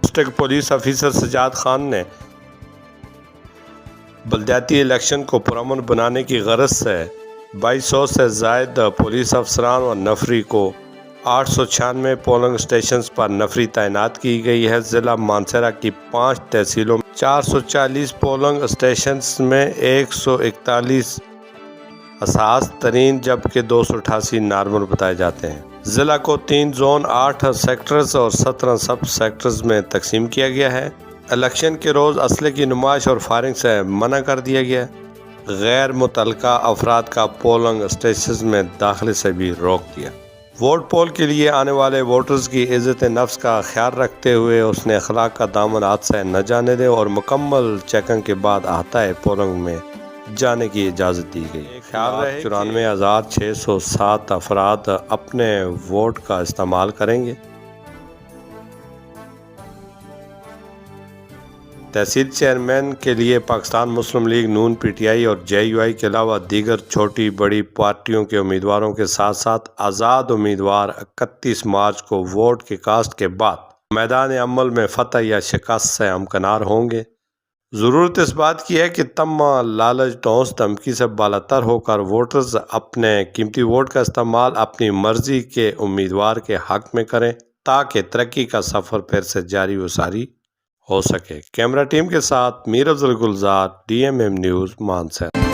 District police officer Sajjad Khan نے بلدیاتی election کو پرامن بنانے کی غرض سے 2200 سے زائد پولیس افسران اور نفری کو 896 پولنگ اسٹیشنز پر نفری تعینات کی گئی ہے۔ ضلع مانسہرہ کی 5 تحصیلوں میں 440 پولنگ اسٹیشنز میں 141 حساس ترین جبکہ 288 نارمل بتائے جاتے ہیں۔ ضلع کو 3 زون، 8 سیکٹرز اور 17 سب سیکٹرز میں تقسیم کیا گیا ہے۔ الیکشن کے روز اسلحے کی نمائش اور فائرنگ سے منع کر دیا گیا۔ غیر متعلقہ افراد کا پولنگ اسٹیشنز میں داخلے سے بھی روک دیا۔ ووٹ پول کے لیے آنے والے ووٹرز کی عزت نفس کا خیال رکھتے ہوئے اس نے اخلاق کا دامن ہاتھ سے نہ جانے دے اور مکمل چیکنگ کے بعد احاطۂ پولنگ میں جانے کی اجازت دی گئی۔ 94,607 افراد اپنے ووٹ کا استعمال کریں گے۔ تحصیل چیئرمین کے لیے پاکستان مسلم لیگ نون پی ٹی آئی اور جے یو آئی کے علاوہ دیگر چھوٹی بڑی پارٹیوں کے امیدواروں کے ساتھ ساتھ آزاد امیدوار 31 مارچ کو ووٹ کی کاسٹ کے بعد میدان عمل میں فتح یا شکست سے ہمکنار ہوں گے۔ ضرورت اس بات کی ہے کہ تمہ، لالچ، ٹونس دھمکی سے بالاتر ہو کر ووٹرز اپنے قیمتی ووٹ کا استعمال اپنی مرضی کے امیدوار کے حق میں کریں تاکہ ترقی کا سفر پھر سے جاری و ساری ہو سکے۔ کیمرہ ٹیم کے ساتھ میر افضل گلزار، DMM نیوز، مانسہرہ۔